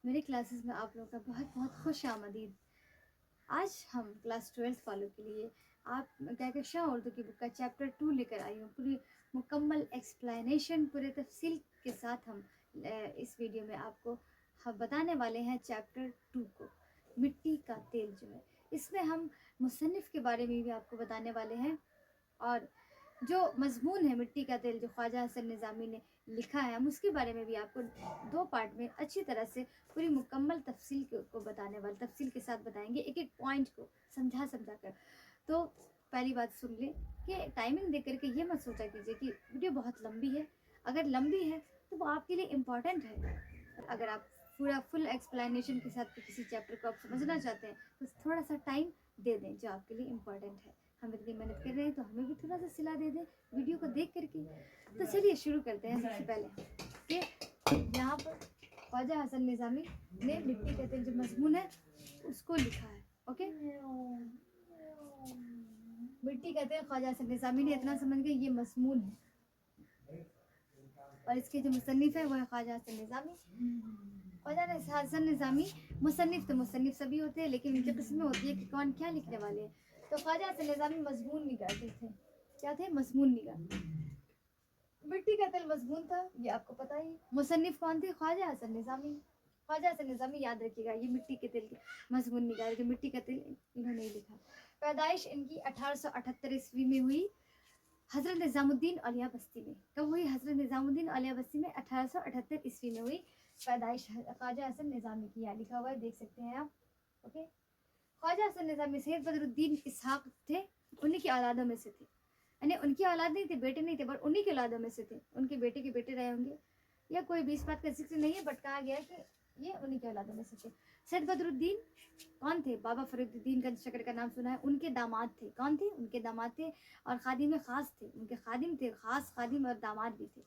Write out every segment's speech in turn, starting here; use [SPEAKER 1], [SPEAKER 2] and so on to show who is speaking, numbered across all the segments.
[SPEAKER 1] میری کلاسز میں آپ لوگوں کا بہت بہت خوش آمدید۔ آج ہم کلاس 12 والوں کے لیے آپ کہکشاں اردو کی بک کا چیپٹر 2 لے کر آئی ہوں، پوری مکمل ایکسپلینیشن پورے تفصیل کے ساتھ ہم اس ویڈیو میں آپ کو بتانے والے ہیں چیپٹر 2 کو، مٹی کا تیل جو ہے۔ اس میں ہم مصنف کے بارے میں بھی آپ کو بتانے والے ہیں، اور جو مضمون ہے مٹی کا تیل جو خواجہ حسن نظامی نے لکھا ہے، ہم اس کے بارے میں بھی آپ کو 2 پارٹ میں اچھی طرح سے پوری مکمل تفصیل کو بتانے والے، تفصیل کے ساتھ بتائیں گے، ایک ایک پوائنٹ کو سمجھا کر۔ تو پہلی بات سن لیں کہ ٹائمنگ دیکھ کر کے یہ مت سوچا کیجیے کہ ویڈیو بہت لمبی ہے، اگر لمبی ہے تو وہ آپ کے لیے امپورٹنٹ ہے۔ اگر آپ پورا فل ایکسپلینیشن کے ساتھ کسی چیپٹر کو آپ سمجھنا چاہتے ہیں تو تھوڑا سا ٹائم دے دیں جو آپ کے لیے امپورٹنٹ ہے۔ ہم اتنی محنت کر رہے ہیں تو ہمیں بھی تھوڑا سا صلہ دے دیں ویڈیو کو دیکھ کر کے۔ تو چلیے شروع کرتے ہیں۔ سب سے پہلے کہ یہاں پر خواجہ حسن نظامی نے مٹی کا تیل جو مضمون ہے اس کو لکھا ہے، اوکے۔ مٹی کا تیل خواجہ حسن نظامی نے اتنا سمجھ گئے یہ مضمون ہے، اور اس کے جو مصنف ہے وہ ہے خواجہ حسن نظامی۔ خواجہ حسن نظامی مصنف تو مصنف سبھی ہوتے ہیں، لیکن ان کی قسمیں ہوتی ہے کہ کون کیا لکھنے والے ہیں۔ تو خواجہ حسن نظامی مضمون نگارتے تھے، کیا تھے؟ مضمون نگار۔ مٹی کا تیل مضمون تھا، یہ آپ کو پتا ہی۔ مصنف کون تھے؟ خواجہ حسن نظامی۔ خواجہ حسن نظامی یاد رکھیے گا، یہ مٹی کے تیل کے مضمون نگار، جو مٹی کا تیل انہوں نے لکھا۔ پیدائش ان کی 1878 عیسوی میں ہوئی، حضرت نظام الدین اولیاء بستی میں۔ کب ہوئی؟ حضرت نظام الدین اولیاء بستی میں 1878 عیسوی میں ہوئی پیدائش خواجہ حسن نظامی کی، یہاں لکھا ہوا ہے، دیکھ سکتے ہیں آپ، اوکے۔ خواجہ حسن نظامی سید بدر الدین اسحاق تھے، انہی کی اولادوں میں سے تھے، یعنی ان کی اولاد نہیں تھے، بیٹے نہیں تھے، پر انہی کی اولادوں میں سے تھے، ان کے بیٹے کے بیٹے رہے ہوں گے، یا کوئی بھی اس بات کا ذکر نہیں ہے، بٹ کہا گیا ہے کہ یہ انہی کے اولادوں میں سے تھے۔ سید بدر الدین کون تھے؟ بابا فرید الدین کا شکر کا نام سنا ہے، ان کے داماد تھے۔ کون تھے؟ ان کے داماد تھے، اور خادم خاص تھے، ان کے خادم تھے، خاص خادم اور داماد بھی تھے۔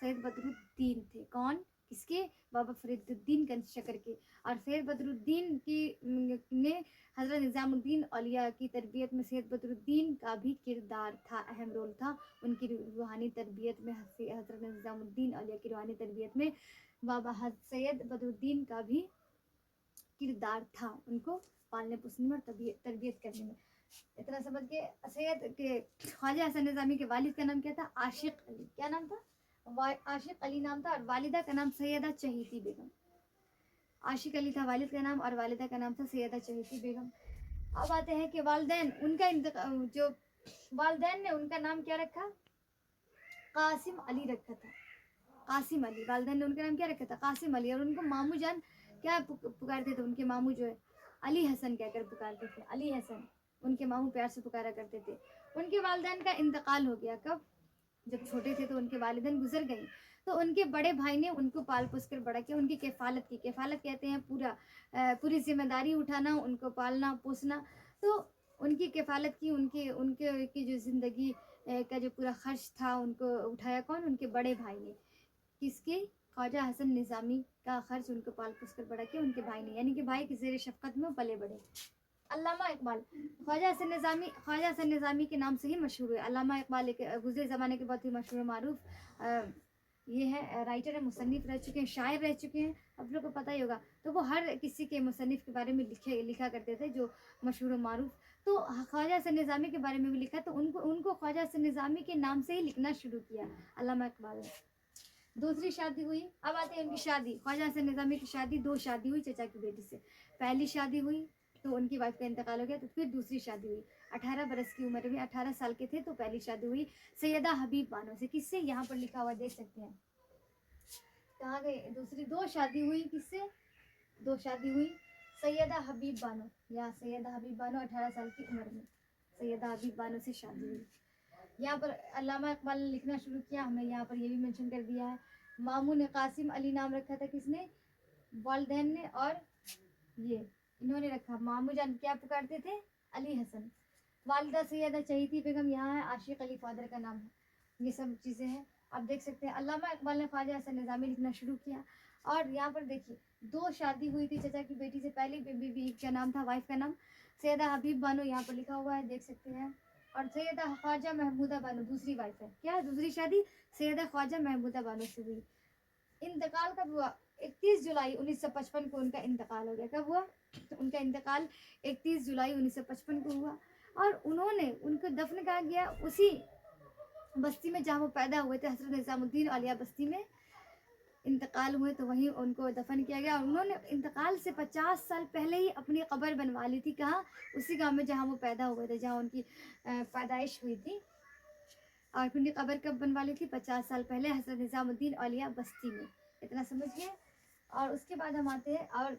[SPEAKER 1] سید بدر الدین تھے کون؟ کس کے؟ بابا فرید الدین کا شکر کے۔ اور سید بدر الدین کی نے حضرت نظام الدین اولیاء کی تربیت میں سید بدر الدین کا بھی کردار تھا، اہم رول تھا ان کی روحانی تربیت میں۔ حضرت نظام الدین اولیاء کی روحانی تربیت میں بابا سید بدر الدین کا بھی کردار تھا، ان کو پالنے پوسنے میں اور تربیت کرنے میں۔ اتنا سمجھ کے سید کے خواجہ حسن نظامی کے والد کا نام کیا تھا؟ عاشق علی۔ کیا نام تھا؟ عاشق علی نام تھا، اور والدہ کا نام سیدہ چہیتی بیگم۔ عاشق علی تھا والد کا نام، اور والدہ کا نام تھا سیدہ چہیتی بیگم۔ اب آتے ہیں کہ والدین، ان کا جو والدین نے ان کا نام کیا رکھا؟ قاسم علی رکھا تھا، قاسم علی۔ والدین نے ان کا نام کیا رکھا تھا؟ قاسم علی۔ اور ان کو مامو جان کیا پکارتے تھے؟ ان کے مامو جو ہے علی حسن کہہ کر پکارتے تھے، علی حسن ان کے مامو پیار سے پکارا کرتے تھے۔ ان کے والدین کا انتقال ہو گیا، کب؟ جب چھوٹے تھے تو ان کے والدین گزر گئیں، تو ان کے بڑے بھائی نے ان کو پال پوس کر بڑا کیا، ان کی کفالت کی۔ کفالت کہتے ہیں پوری ذمہ داری اٹھانا، ان کو پالنا پوسنا۔ تو ان کی کفالت کی، ان کے جو زندگی کا جو پورا خرچ تھا ان کو اٹھایا کون؟ ان کے بڑے بھائی نے۔ کس کے؟ خواجہ حسن نظامی کا خرچ ان کو پال پوس کر بڑا کیا ان کے بھائی نے، یعنی کہ بھائی کی زیر شفقت میں پلے بڑے۔ علامہ اقبال خواجہ حسن نظامی کے نام سے ہی مشہور ہوئے۔ علامہ اقبال ایک گزرے زمانے کے بہت ہی مشہور معروف یہ ہے رائٹر ہے، مصنف رہ چکے ہیں، شاعر رہ چکے ہیں، آپ لوگ کو پتہ ہی ہوگا۔ تو وہ ہر کسی کے مصنف کے بارے میں لکھا کرتے تھے جو مشہور و معروف۔ تو خواجہ حسن نظامی کے بارے میں بھی لکھا، تو ان کو خواجہ حسن نظامی کے نام سے ہی لکھنا شروع کیا علامہ اقبال نے۔ دوسری شادی ہوئی، اب آتے ہیں ان کی شادی۔ خواجہ حسن نظامی کی شادی 2 شادی ہوئی چچا کی بیٹی سے۔ پہلی شادی ہوئی تو ان کی وائف کا انتقال ہو گیا، تو پھر دوسری شادی ہوئی 18 برس کی عمر میں، 18 سال کے تھے تو پہلی شادی ہوئی سیدہ حبیب بانو سے۔ کس سے؟ یہاں پر لکھا ہوا دیکھ سکتے ہیں، کہاں گئے؟ دوسری 2 شادی ہوئی، کس سے؟ 2 شادی ہوئی سیدہ حبیب بانو، یا سیدہ حبیب بانو 18 سال کی عمر میں سیدہ حبیب بانو سے شادی ہوئی۔ یہاں پر علامہ اقبال نے لکھنا شروع کیا، ہمیں یہاں پر یہ بھی منشن کر دیا ہے۔ ماموں نے قاسم علی نام رکھا تھا، کس نے؟ والدین نے، اور یہ انہوں نے رکھا، ماموں جان کیا پکارتے تھے؟ علی حسن۔ والدہ سیدہ چہیتی بیگم یہاں ہے، عاشق علی فادر کا نام ہے، یہ سب چیزیں ہیں آپ دیکھ سکتے ہیں۔ علامہ اقبال نے خواجہ حسن نظامی لکھنا شروع کیا، اور یہاں پر دیکھیے 2 شادی ہوئی تھی چچا کی بیٹی سے۔ پہلی بیوی کا نام تھا، وائف کا نام سیدہ حبیب بانو، یہاں پر لکھا ہوا ہے دیکھ سکتے ہیں۔ اور سیدہ خواجہ محمودہ بانو دوسری وائف ہے، کیا دوسری شادی سیدہ خواجہ محمودہ بانو سے ہوئی۔ انتقال کب ہوا؟ 31 जुलाई 1955 को उनका इंतकाल हो गया। कब हुआ? उनका इंतकाल 31 जुलाई 1955 को हुआ। और उन्होंने उनको दफन कहाँ किया? उसी बस्ती में जहाँ वो पैदा हुए थे, हज़रत निज़ामुद्दीन औलिया बस्ती में इंतकाल हुए, तो वहीं उनको दफन किया गया। और उन्होंने इंतकाल से 50 साल पहले ही अपनी कब्र बनवा ली थी। कहाँ? उसी गांव में जहाँ वो पैदा हुए थे, जहाँ उनकी पैदाइश हुई थी। और उनकी कब्र कब बनवा ली थी? 50 साल पहले, हज़रत निज़ामुद्दीन औलिया बस्ती में। इतना समझ गए। और उसके बाद हम आते हैं, और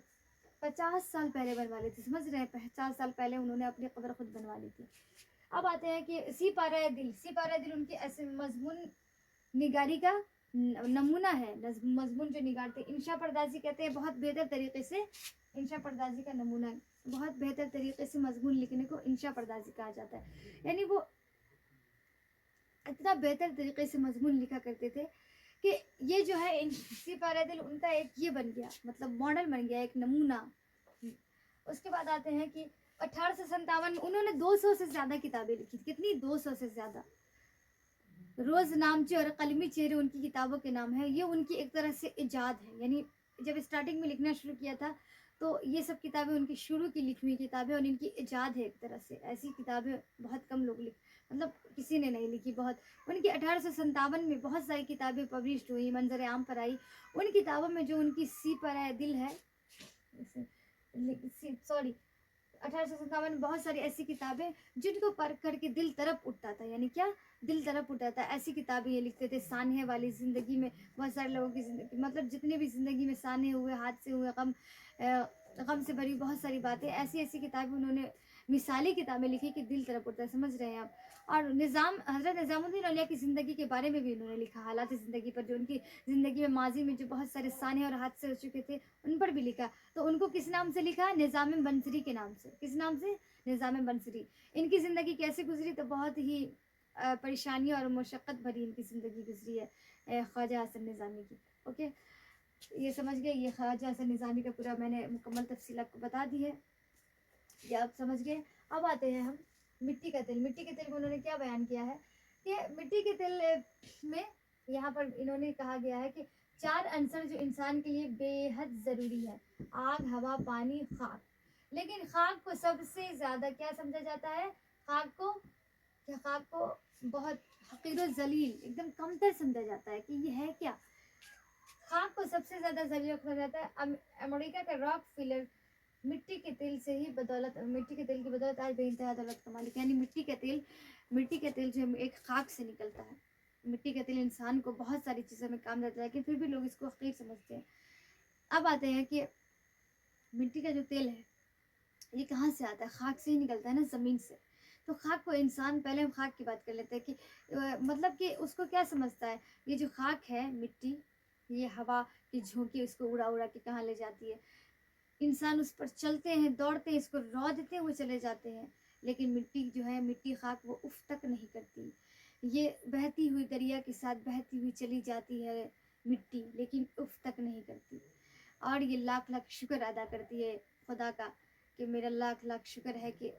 [SPEAKER 1] 50 साल पहले बनवा ली थी, समझ रहे हैं? 50 साल पहले उन्होंने अपनी कब्र खुद बनवा ली थी। अब आते हैं कि सिपारा दिल। सिपारा दिल उनकी ऐसे मजमून निगारी का नमूना है। मजमून जो निगारते, इंशा पर्दाजी कहते हैं बहुत बेहतर तरीके से, इंशा पर्दाजी का नमूना है। बहुत बेहतर तरीके से मजमून लिखने को इंशा पर्दाजी कहा जाता है। यानी वो इतना बेहतर तरीके से मजमून लिखा करते थे कि ये जो है सिपारा दिल उनका एक ये बन गया, मतलब मॉडल बन गया, एक नमूना। उसके बाद आते हैं कि 1857 में उन्होंने 200 से ज़्यादा किताबें लिखी। कितनी? 200 से ज़्यादा। रोज़ नामचे और कलमी चेहरे उनकी किताबों के नाम है। ये उनकी एक तरह से इजाद है। यानी जब स्टार्टिंग में लिखना शुरू किया था तो ये सब किताबें उनकी शुरू की लिखी हुई किताबें, और इनकी इजाद है एक तरह से। ऐसी किताबें बहुत कम लोग मतलब किसी ने नहीं लिखी। बहुत उनकी 1857 में बहुत सारी किताबें पब्लिश हुई, मंजर आम पर आई। उन किताबों में जो उनकी सिपारा दिल है, सॉरी 1857 में बहुत सारी ऐसी किताबें जिनको पढ़ करके दिल तरफ उठता था। यानी क्या? दिल तरफ उठता था। ऐसी किताबें ये लिखते थे। सानहे वाली ज़िंदगी में बहुत सारे लोगों की ज़िंदगी, मतलब जितने भी ज़िंदगी में सानहे हुए, हादसे हुए, गम से भरी बहुत सारी बातें, ऐसी ऐसी किताबें उन्होंने, मिसाली किताबें लिखी कि दिल तरफ उठता है। समझ रहे हैं आप? और हज़रत निज़ामुद्दीन औलिया की ज़िंदगी के बारे में भी उन्होंने लिखा, हालात ज़िंदगी पर, जो उनकी ज़िंदगी में माजी में जो बहुत सारे सानहे और हादसे हो चुके थे उन पर भी लिखा। तो उनको किस नाम से लिखा? निज़ाम बंसरी के नाम से। किस नाम से? निज़ाम बंसरी। इनकी ज़िंदगी कैसे गुजरी? तो बहुत ही परेशानियों और मुशक्क़त भरी इनकी ज़िंदगी गुजरी है ख्वाजा हसन निज़ामी की। ओके, ये समझ गए। ये ख्वाजा हसन निज़ामी का पूरा मैंने मुकम्मल तफसील आपको बता दी है, ये आप समझ गए। अब आते हैं हम मिट्टी का तेल। मिट्टी के तेल में उन्होंने क्या बयान किया है कि मिट्टी के तेल में यहाँ पर इन्होंने कहा गया है कि 4 अंसर जो इंसान के लिए बेहद ज़रूरी है: आग, हवा, पानी, खाक। लेकिन खाक को सबसे ज़्यादा क्या समझा जाता है? खाक को बहुत हकीर जलील, एकदम कमतर समझा जाता है कि ये है क्या। खाक को सबसे ज़्यादा जलील समझा जाता है। अमेरिका का रॉक फिलर मिट्टी के तेल से ही बदौलत, मिट्टी के तेल की बदौलत आज बेइंतहा दौलत का मालिक। यानी मिट्टी का तेल जो एक खाक से निकलता है। मिट्टी का तेल इंसान को बहुत सारी चीज़ों में काम देता है, लेकिन फिर भी लोग इसको हकीर समझते हैं। अब आते हैं कि मिट्टी का जो तेल है ये कहाँ से आता है? खाक से ही निकलता है ना, ज़मीन से। तो खाक को इंसान, पहले हम खाक की बात कर लेते हैं कि मतलब कि उसको क्या समझता है। ये जो खाक है, मिट्टी, ये हवा की झोंकी उसको उड़ा उड़ा के कहाँ ले जाती है। इंसान उस पर चलते हैं, दौड़ते हैं, इसको रौंदते हुए चले जाते हैं, लेकिन मिट्टी जो है, मिट्टी खाक, वो उफ तक नहीं करती। ये बहती हुई दरिया के साथ बहती हुई चली जाती है मिट्टी, लेकिन उफ तक नहीं करती। और ये लाख लाख शुक्र अदा करती है खुदा का कि मेरा लाख लाख शुक्र है कि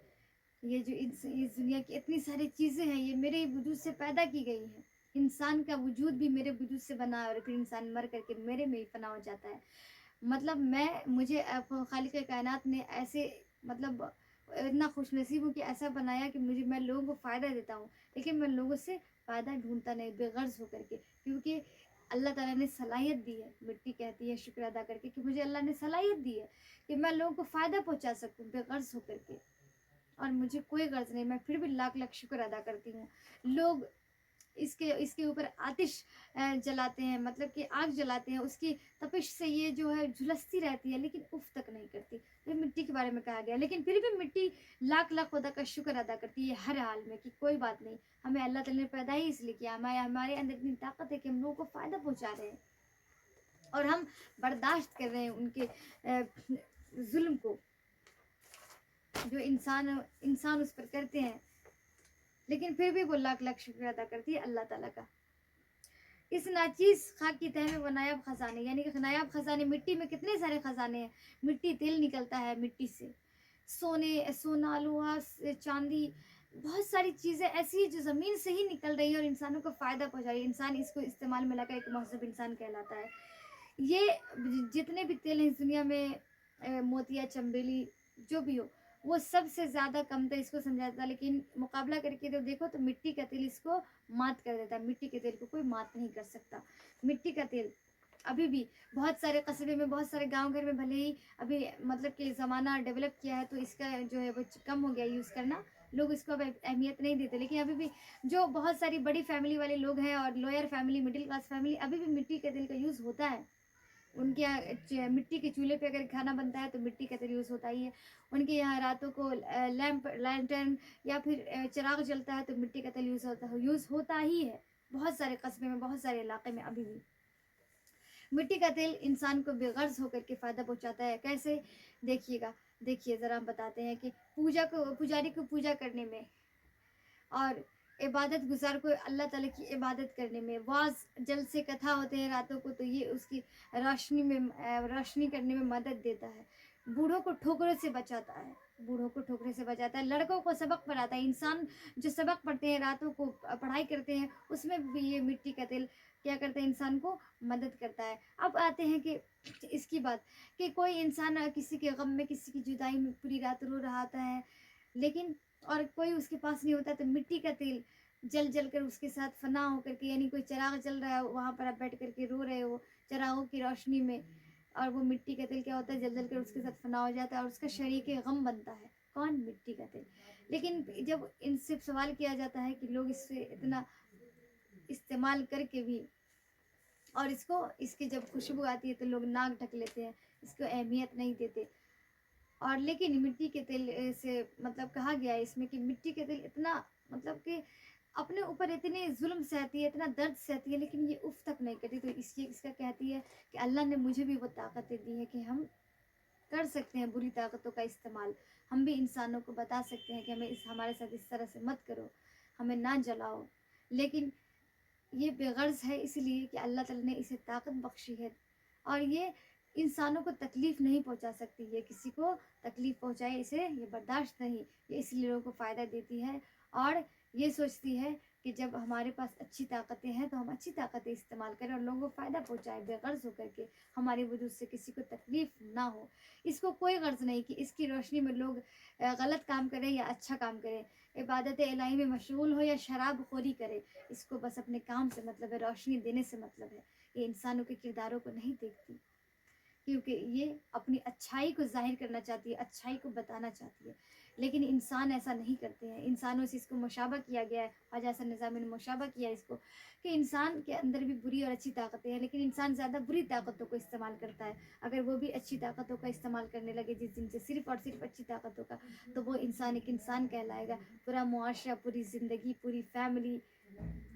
[SPEAKER 1] ये जो इस दुनिया की इतनी सारी चीज़ें हैं ये मेरे वजूद से पैदा की गई हैं। इंसान का वजूद भी मेरे वजूद से बना है, और फिर इंसान मर करके मेरे में ही फना हो जाता है। मतलब मुझे खालिक कायनात ने ऐसे, मतलब इतना खुशनसीब हूँ कि ऐसा बनाया कि मैं लोगों को फ़ायदा देता हूँ, लेकिन मैं लोगों से फ़ायदा ढूंढता नहीं, बेगर्ज होकर के। क्योंकि अल्लाह ताला ने सलाहियत दी है। मिट्टी कहती है शुक्र अदा करके कि मुझे अल्लाह ने सलाहियत दी है कि मैं लोगों को फ़ायदा पहुँचा सकूँ बेगर्ज होकर के, और मुझे कोई गर्ज नहीं, मैं फिर भी लाख लाख शुक्र अदा करती हूँ। लोग इसके ऊपर आतिश जलाते हैं, मतलब कि आग जलाते हैं, उसकी तपिश से ये जो है झुलसती रहती है, लेकिन उफ तक नहीं करती। तो मिट्टी के बारे में कहा गया, लेकिन फिर भी मिट्टी लाख लाख खुदा का शुक्र अदा करती है हर हाल में कि कोई बात नहीं, हमें अल्लाह ताला ने पैदा ही इसलिए किया, हमारे अंदर इतनी ताकत है कि हम लोगों को फ़ायदा पहुँचा रहे हैं, और हम बर्दाश्त कर रहे हैं उनके जुल्म को जो इंसान उस पर करते हैं, लेकिन फिर भी वो लाख लाख शुक्र अदा करती है अल्लाह ताला का। इस नाचीज़ खाक की तह में वो नायाब ख़जाने, यानी कि नायाब ख़जाने, मिट्टी में कितने सारे ख़जाने हैं। मिट्टी, तेल निकलता है मिट्टी से, सोना, लोहा, चांदी, बहुत सारी चीज़ें ऐसी हैं जो ज़मीन से ही निकल रही है और इंसानों को फ़ायदा पहुँचा रही है। इंसान इसको इस्तेमाल में लाकर एक महज़ूब इंसान कहलाता है। ये जितने भी तेल हैं इस दुनिया में, मोतिया, चंबेली, जो भी हो, वो सबसे ज़्यादा कम था, इसको समझा जाता है। लेकिन मुकाबला करके तो देखो तो मिट्टी का तेल इसको मात कर देता है। मिट्टी के तेल को कोई मात नहीं कर सकता। मिट्टी का तेल अभी भी बहुत सारे कस्बे में, बहुत सारे गांव घर में, भले ही अभी मतलब कि ज़माना डेवलप किया है तो इसका जो है वो कम हो गया यूज़ करना, लोग इसको अब अहमियत नहीं देते। लेकिन अभी भी जो बहुत सारी बड़ी फैमिली वाले लोग हैं और lower family, middle class family, अभी भी मिट्टी के तेल का यूज़ होता है। उनके यहाँ मिट्टी के चूल्हे पे अगर खाना बनता है तो मिट्टी का तेल यूज़ होता ही है। उनके यहाँ रातों को लैंप, लैंटर्न या फिर चिराग जलता है तो मिट्टी का तेल यूज़ होता ही है। बहुत सारे कस्बे में, बहुत सारे इलाके में अभी भी मिट्टी का तेल इंसान को बेगर्ज होकर के फ़ायदा पहुंचाता है। कैसे? देखिएगा, देखिए ज़रा हम बताते हैं कि पुजारी को पूजा करने में, और इबादत गुजार को अल्लाह ताला की इबादत करने में, वाज जल से कथा होते हैं रातों को तो ये उसकी रोशनी करने में मदद देता है। बूढ़ों को ठोकरों से बचाता है, बूढ़ों को ठोकरे से बचाता है। लड़कों को सबक पढ़ाता है। इंसान जो सबक पढ़ते हैं, रातों को पढ़ाई करते हैं, उसमें भी ये मिट्टी का तेल क्या करता है, इंसान को मदद करता है। अब आते हैं कि इसकी बात कि कोई इंसान किसी के गम में, किसी की जुदाई में पूरी रात रो रहा होता है, लेकिन और कोई उसके पास नहीं होता, तो मिट्टी का तेल जल जल कर उसके साथ फना होकर के, यानी कोई चिराग जल रहा है, वहाँ पर आप बैठ करके रो रहे हो चिरागों की रोशनी में, और वो मिट्टी का तेल क्या होता है, जल जल कर उसके साथ फना हो जाता है और उसका शरीक गम बनता है। कौन? मिट्टी का तेल। लेकिन जब इनसे सवाल किया जाता है कि लोग इससे इतना इस्तेमाल करके भी, और इसकी जब खुशबू आती है तो लोग नाक ढक लेते हैं, इसको अहमियत नहीं देते। और लेकिन मिट्टी के तेल से मतलब कहा गया है इसमें कि मिट्टी के तेल इतना मतलब कि अपने ऊपर इतने जुल्म सहती है, इतना दर्द सहती है, लेकिन ये उफ तक नहीं करती। तो इसका कहती है कि अल्लाह ने मुझे भी वो ताकतें दी है कि हम कर सकते हैं बुरी ताकतों का इस्तेमाल। हम भी इंसानों को बता सकते हैं कि हमारे साथ इस तरह से मत करो, हमें ना जलाओ। लेकिन ये बेगर्ज है इसलिए कि अल्लाह ताला ने इसे ताकत बख्शी है, और ये इंसानों को तकलीफ़ नहीं पहुंचा सकती। ये किसी को तकलीफ़ पहुंचाए इसे ये बर्दाश्त नहीं। ये इसलिए लोगों को फ़ायदा देती है, और ये सोचती है कि जब हमारे पास अच्छी ताकतें हैं तो हम अच्छी ताकतें इस्तेमाल करें और लोगों को फ़ायदा पहुंचाएं, बेगर्ज होकर के, हमारी वजह से किसी को तकलीफ़ ना हो। इसको कोई गर्ज नहीं कि इसकी रोशनी में लोग गलत काम करें या अच्छा काम करें, इबादत इलाही में मशगूल हो या शराब खोरी करे। इसको बस अपने काम से मतलब है, रोशनी देने से मतलब है। ये इंसानों के किरदारों को नहीं देखती, क्योंकि ये अपनी अच्छाई को जाहिर करना चाहती है, अच्छाई को बताना चाहती है। लेकिन इंसान ऐसा नहीं करते हैं। इंसानों से इसको मुशाबा किया गया है, ख्वाजा हसन निज़ामी ने मुशाबा किया इसको कि इंसान के अंदर भी बुरी और अच्छी ताकतें हैं, लेकिन इंसान ज़्यादा बुरी ताकतों को इस्तेमाल करता है। अगर वो भी अच्छी ताकतों का इस्तेमाल करने लगे जिस दिन से, सिर्फ और सिर्फ अच्छी ताकतों का, तो वो इंसान एक इंसान कहलाएगा। पूरा मुआशरा, पूरी ज़िंदगी, पूरी फैमिली,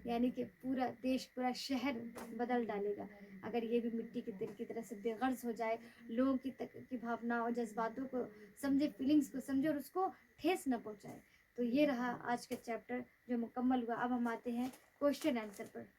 [SPEAKER 1] यानी कि पूरा देश, पूरा शहर बदल डालेगा अगर ये भी मिट्टी के तेल की तरह से बेगर्ज हो जाए। लोगों की भावना और जज्बातों को समझे, फीलिंग्स को समझे और उसको ठेस न पहुंचाए। तो ये रहा आज का चैप्टर जो मुकम्मल हुआ। अब हम आते हैं क्वेश्चन आंसर पर।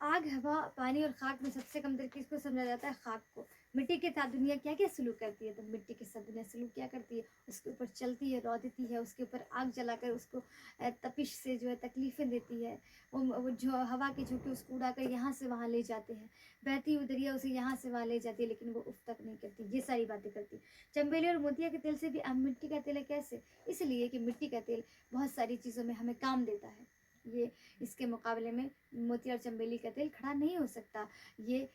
[SPEAKER 1] आग, हवा, पानी और खाक में सबसे कमतर किसको समझा जाता है? खाक को। मिट्टी के साथ दुनिया क्या क्या सलूक करती है? तो मिट्टी के साथ दुनिया सलूक क्या करती है? उसके ऊपर चलती है, रौदती है, उसके ऊपर आग जलाकर उसको तपिश से जो है तकलीफ़ें देती है। वो जो हवा के झोंके उसको उड़ाकर यहाँ से वहाँ ले जाते हैं, बहती हुई दरिया उसे यहाँ से वहाँ ले जाती है, लेकिन वो उफ तक नहीं करती। ये सारी बातें करती। चंबेली और मोतिया के तेल से भी मिट्टी का तेल है। कैसे? इसलिए कि मिट्टी का तेल बहुत सारी चीज़ों में हमें काम देता है। ये इसके मुकाबले में मोती और चंबेली का तेल खड़ा नहीं हो सकता। ये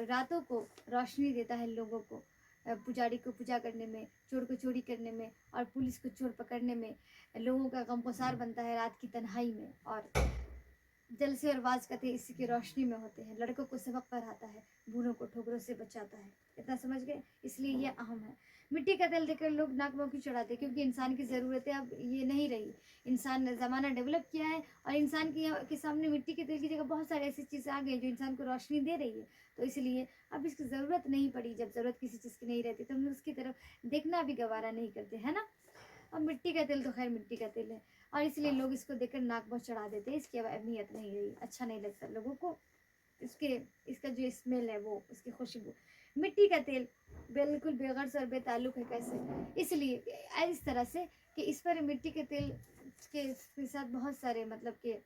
[SPEAKER 1] रातों को रोशनी देता है लोगों को, पुजारी को पूजा करने में, चोर को चोरी करने में, और पुलिस को चोर पकड़ने में। लोगों का गमगुसार बनता है रात की तन्हाई में, और जलसे और वाज कते इसी की रोशनी में होते हैं। लड़कों को सबक पढ़ाता है, बूढ़ों को ठोकरों से बचाता है। इतना समझ गए? इसलिए ये अहम है। मिट्टी का तेल देखकर लोग नाक मुँह क्यों चढ़ाते हैं? क्योंकि इंसान की ज़रूरतें अब ये नहीं रही। इंसान ने ज़माना डेवलप किया है, और इंसान के सामने मिट्टी के तेल की जगह बहुत सारी ऐसी चीज़ें आ गई जो इंसान को रोशनी दे रही है। तो इसलिए अब इसकी ज़रूरत नहीं पड़ी। जब ज़रूरत किसी चीज़ की नहीं रहती तो हम उसकी तरफ देखना भी गवारा नहीं करते, है ना। और मिट्टी का तेल तो खैर मिट्टी का तेल है, और इसलिए लोग इसको देखकर नाक बहुत चढ़ा देते हैं। इसकी अब अहमियत नहीं रही, अच्छा नहीं लगता लोगों को। इसका जो स्मेल है, वो इसकी खुशबू। मिट्टी का तेल बिल्कुल बेगर्ज और बेताल्लुक है। कैसे? इसलिए इस तरह से कि इस पर मिट्टी के तेल کے ساتھ بہت سارے مطلب کہ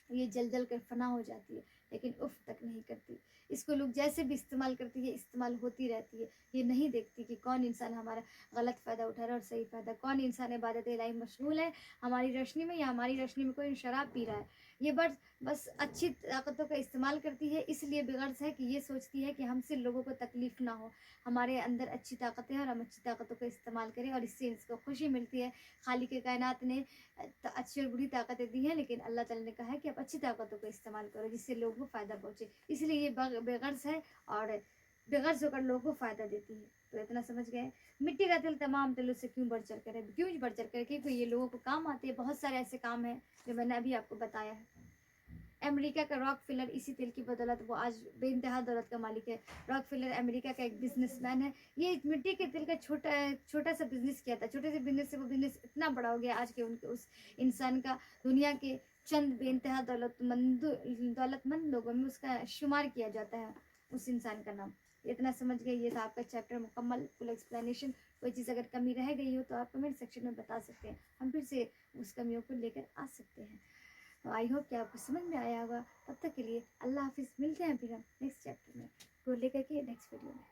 [SPEAKER 1] یہ جل جل کر فنا ہو جاتی ہے لیکن اف تک نہیں کرتی. اس کو لوگ جیسے بھی استعمال کرتی ہے استعمال ہوتی رہتی ہے. یہ نہیں دیکھتی کہ کون انسان ہمارا غلط فائدہ اٹھا رہا ہے اور صحیح فائدہ, کون انسان عبادت الہی مشغول ہے ہماری روشنی میں یا ہماری روشنی میں کوئی شراب پی رہا ہے. یہ بس اچھی طاقتوں کا استعمال کرتی ہے, اس لیے بغرض ہے کہ یہ سوچتی ہے کہ ہم سے لوگوں کو تکلیف نہ ہو, ہمارے اندر اچھی طاقتیں ہیں اور ہم اچھی طاقتوں کا استعمال کریں اور اس سے اس کو خوشی ملتی ہے. خالق کائنات نے اچھی اور بری طاقتیں دی ہیں لیکن اللہ تعالیٰ نے کہا ہے کہ آپ اچھی طاقتوں کا استعمال کرو جس سے لوگوں کو فائدہ پہنچے, اس لیے یہ بغرض ہے اور بغرض ہو کر لوگوں کو فائدہ دیتی ہے. تو اتنا سمجھ گئے. مٹی کا تل تمام تلوں سے کیوں بڑھ چڑھ کر ہے, کیوں بڑھ چڑھ کر ہے کیونکہ یہ لوگوں کو کام آتے ہیں. بہت سارے ایسے کام ہیں جو میں نے ابھی آپ کو بتایا ہے. امریکہ کا راک فلر اسی تیل کی بدولت وہ آج بے انتہا دولت کا مالک ہے. راک فلر امریکہ کا ایک بزنس مین ہے. یہ مٹی کے تیل کا چھوٹا سا بزنس کیا تھا, چھوٹے سے بزنس سے وہ بزنس اتنا بڑا ہو گیا آج کے اس انسان کا دنیا کے چند بے انتہا دولت مند لوگوں میں اس کا شمار کیا جاتا ہے, اس انسان کا نام. اتنا سمجھ گئے. یہ تھا آپ کا چیپٹر مکمل, فل ایکسپلینیشن. کوئی چیز اگر کمی رہ گئی ہو تو آپ کمنٹ سیکشن میں بتا سکتے ہیں, ہم پھر سے اس کمیوں کو لے کر آ سکتے ہیں. آئی ہوپ کہ آپ کو سمجھ میں آیا ہوگا. تب تک کے لیے اللہ حافظ. ملتے ہیں پھر ہم نیکسٹ چیپٹر میں کو لے کر کے نیکسٹ ویڈیو میں.